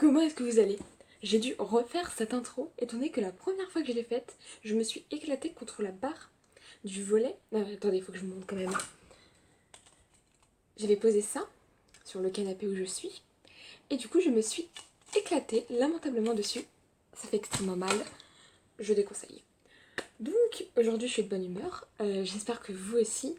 Comment est-ce que vous allez? J'ai dû refaire cette intro étant donné que la première fois que je l'ai faite, je me suis éclatée contre la barre du volet. Attendez, il faut que je me montre quand même. J'avais posé ça sur le canapé où je suis et du coup je me suis éclatée lamentablement dessus. Ça fait extrêmement mal. Je déconseille. Donc aujourd'hui je suis de bonne humeur. J'espère que vous aussi.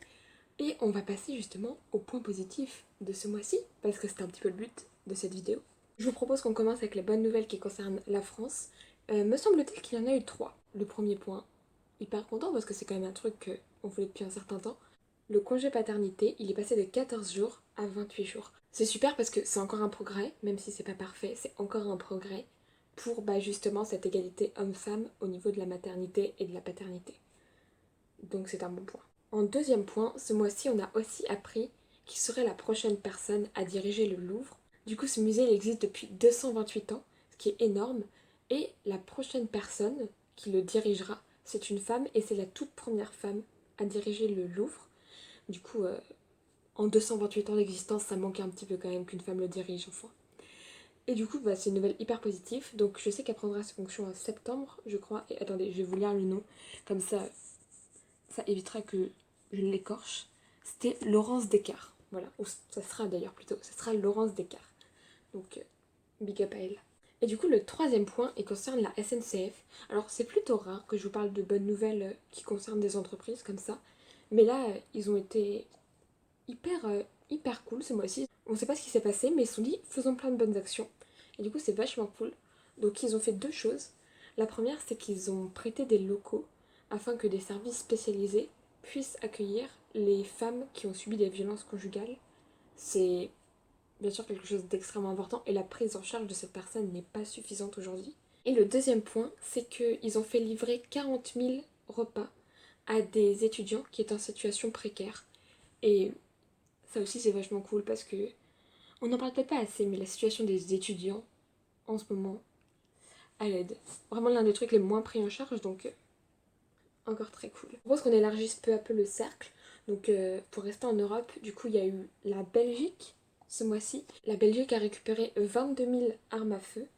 Et on va passer justement au point positif de ce mois-ci parce que c'était un petit peu le but de cette vidéo. Je vous propose qu'on commence avec les bonnes nouvelles qui concernent la France. Me semble-t-il qu'il y en a eu 3. Le premier point, hyper content parce que c'est quand même un truc qu'on voulait depuis un certain temps. Le congé paternité, il est passé de 14 jours à 28 jours. C'est super parce que c'est encore un progrès, même si c'est pas parfait, c'est encore un progrès pour justement cette égalité homme-femme au niveau de la maternité et de la paternité. Donc c'est un bon point. En deuxième point, ce mois-ci, on a aussi appris qui serait la prochaine personne à diriger le Louvre. Du coup, ce musée il existe depuis 228 ans, ce qui est énorme. Et la prochaine personne qui le dirigera, c'est une femme et c'est la toute première femme à diriger le Louvre. Du coup, en 228 ans d'existence, ça manque un petit peu quand même qu'une femme le dirige, enfin. Et du coup, c'est une nouvelle hyper positive. Donc, je sais qu'elle prendra ses fonctions en septembre, je crois. Et attendez, je vais vous lire le nom. Comme ça évitera que je l'écorche. C'était Laurence Descartes. Voilà, ou ça sera d'ailleurs plutôt, ça sera Laurence Descartes. Donc, big up à elle. Et du coup, le troisième point, il concerne la SNCF. Alors, c'est plutôt rare que je vous parle de bonnes nouvelles qui concernent des entreprises comme ça. Mais là, ils ont été hyper cool ce mois-ci. On ne sait pas ce qui s'est passé, mais ils se sont dit, faisons plein de bonnes actions. Et du coup, c'est vachement cool. Donc, ils ont fait deux choses. La première, c'est qu'ils ont prêté des locaux afin que des services spécialisés puissent accueillir les femmes qui ont subi des violences conjugales. C'est bien sûr quelque chose d'extrêmement important et la prise en charge de cette personne n'est pas suffisante aujourd'hui. Et le deuxième point, c'est qu'ils ont fait livrer 40 000 repas à des étudiants qui étaient en situation précaire. Et ça aussi c'est vachement cool parce que on n'en parle peut-être pas assez, mais la situation des étudiants en ce moment, à l'aide. Vraiment l'un des trucs les moins pris en charge, donc encore très cool. Je propose qu'on élargisse peu à peu le cercle. Donc pour rester en Europe, du coup il y a eu la Belgique ce mois-ci. La Belgique a récupéré 22 000 armes à feu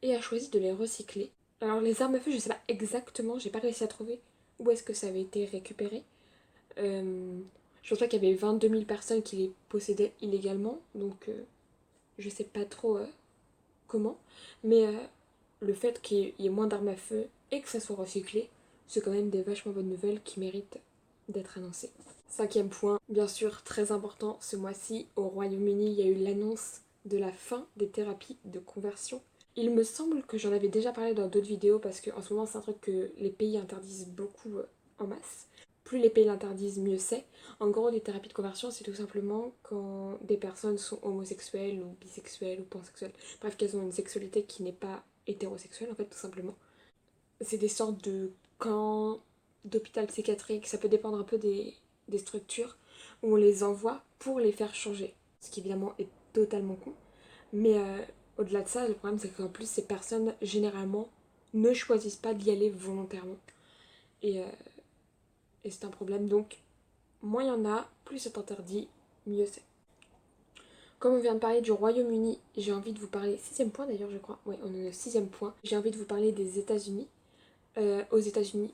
et a choisi de les recycler. Alors les armes à feu, je sais pas exactement, j'ai pas réussi à trouver où est-ce que ça avait été récupéré. Je pense pas qu'il y avait 22 000 personnes qui les possédaient illégalement, donc je sais pas trop comment. Mais le fait qu'il y ait moins d'armes à feu et que ça soit recyclé, c'est quand même des vachement bonnes nouvelles qui méritent d'être annoncées. Cinquième point, bien sûr très important, ce mois-ci au Royaume-Uni, il y a eu l'annonce de la fin des thérapies de conversion. Il me semble que j'en avais déjà parlé dans d'autres vidéos parce qu'en ce moment c'est un truc que les pays interdisent beaucoup en masse. Plus les pays l'interdisent, mieux c'est. En gros, les thérapies de conversion, c'est tout simplement quand des personnes sont homosexuelles ou bisexuelles ou pansexuelles. Bref, qu'elles ont une sexualité qui n'est pas hétérosexuelle, en fait, tout simplement. C'est des sortes de camps d'hôpital psychiatrique, ça peut dépendre un peu des structures, où on les envoie pour les faire changer. Ce qui évidemment est totalement con. Mais au-delà de ça, le problème c'est qu'en plus ces personnes généralement ne choisissent pas d'y aller volontairement. Et, euh, et c'est un problème, donc moins il y en a, plus c'est interdit, mieux c'est. Comme on vient de parler du Royaume-Uni, j'ai envie de vous parler, sixième point d'ailleurs je crois, oui on est au sixième point, j'ai envie de vous parler des États-Unis. Aux États-Unis,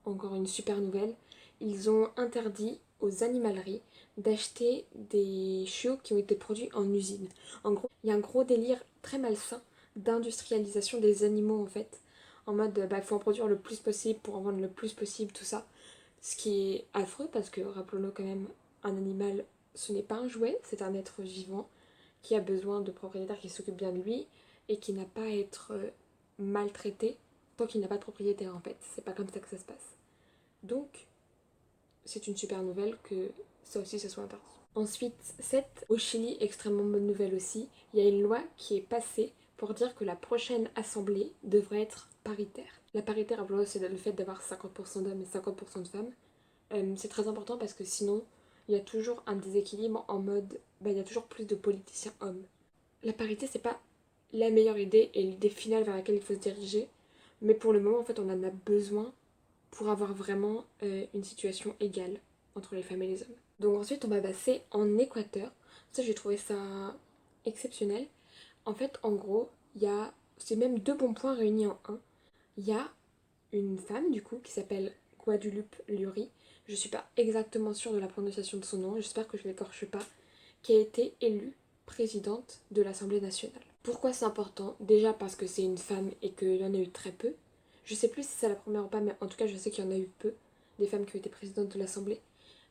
encore une super nouvelle, ils ont interdit aux animaleries d'acheter des chiots qui ont été produits en usine. En gros, il y a un gros délire très malsain d'industrialisation des animaux en fait. En mode, faut en produire le plus possible pour en vendre le plus possible, tout ça. Ce qui est affreux parce que, rappelons-le quand même, un animal, ce n'est pas un jouet, c'est un être vivant qui a besoin de propriétaires qui s'occupent bien de lui et qui n'a pas à être maltraité tant qu'il n'a pas de propriétaire en fait. C'est pas comme ça que ça se passe. Donc, c'est une super nouvelle que ça aussi ça soit interdit. Ensuite, 7, au Chili, extrêmement bonne nouvelle aussi, il y a une loi qui est passée pour dire que la prochaine assemblée devrait être paritaire. La paritaire, c'est le fait d'avoir 50% d'hommes et 50% de femmes. C'est très important parce que sinon, il y a toujours un déséquilibre en mode, il y a toujours plus de politiciens hommes. La parité, c'est pas la meilleure idée et l'idée finale vers laquelle il faut se diriger, mais pour le moment, en fait, on en a besoin pour avoir vraiment une situation égale entre les femmes et les hommes. Donc ensuite, on va passer en Équateur. Ça, j'ai trouvé ça exceptionnel. En fait, en gros, c'est même deux bons points réunis en un. Il y a une femme du coup qui s'appelle Guadeloupe Lurie, je suis pas exactement sûre de la prononciation de son nom, j'espère que je l'écorche pas, qui a été élue présidente de l'Assemblée nationale. Pourquoi c'est important? Déjà parce que c'est une femme et qu'il y en a eu très peu. Je sais plus si c'est la première ou pas, mais en tout cas je sais qu'il y en a eu peu, des femmes qui ont été présidentes de l'Assemblée.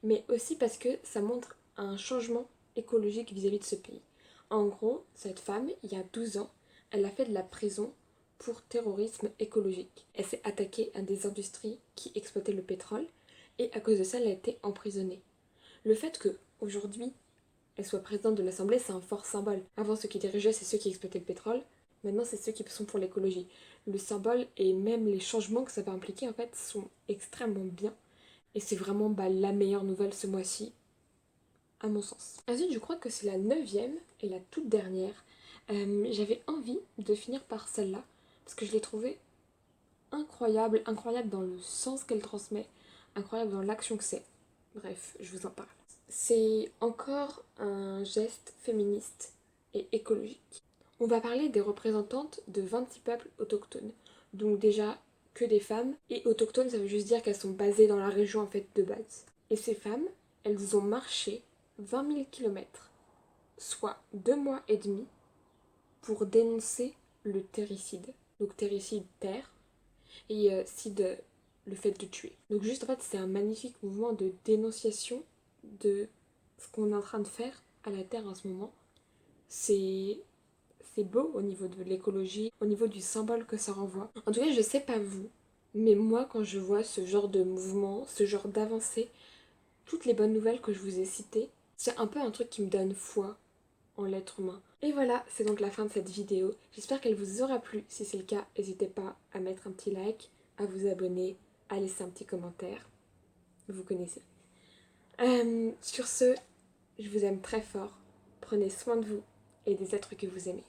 Mais aussi parce que ça montre un changement écologique vis-à-vis de ce pays. En gros, cette femme, il y a 12 ans, elle a fait de la prison pour terrorisme écologique. Elle s'est attaquée à des industries qui exploitaient le pétrole et à cause de ça, elle a été emprisonnée. Le fait que aujourd'hui elle soit présidente de l'Assemblée, c'est un fort symbole. Avant, ceux qui dirigeaient, c'est ceux qui exploitaient le pétrole. Maintenant, c'est ceux qui sont pour l'écologie. Le symbole et même les changements que ça va impliquer, en fait, sont extrêmement bien. Et c'est vraiment la meilleure nouvelle ce mois-ci, à mon sens. Ensuite, je crois que c'est la 9e et la toute dernière. J'avais envie de finir par celle-là, parce que je l'ai trouvée incroyable, incroyable dans le sens qu'elle transmet, incroyable dans l'action que c'est. Bref, je vous en parle. C'est encore un geste féministe et écologique. On va parler des représentantes de 26 peuples autochtones. Donc déjà que des femmes. Et autochtones, ça veut juste dire qu'elles sont basées dans la région en fait de base. Et ces femmes, elles ont marché 20 000 kilomètres, soit 2 mois et demi, pour dénoncer le terricide. Donc terricide, terre, et cide, le fait de tuer. Donc juste en fait, c'est un magnifique mouvement de dénonciation de ce qu'on est en train de faire à la Terre en ce moment. C'est beau au niveau de l'écologie, au niveau du symbole que ça renvoie. En tout cas, je sais pas vous, mais moi quand je vois ce genre de mouvement, ce genre d'avancée, toutes les bonnes nouvelles que je vous ai citées, c'est un peu un truc qui me donne foi en l'être humain. Et voilà, c'est donc la fin de cette vidéo. J'espère qu'elle vous aura plu. Si c'est le cas, n'hésitez pas à mettre un petit like, à vous abonner, à laisser un petit commentaire. Vous connaissez. Sur ce, je vous aime très fort. Prenez soin de vous et des êtres que vous aimez.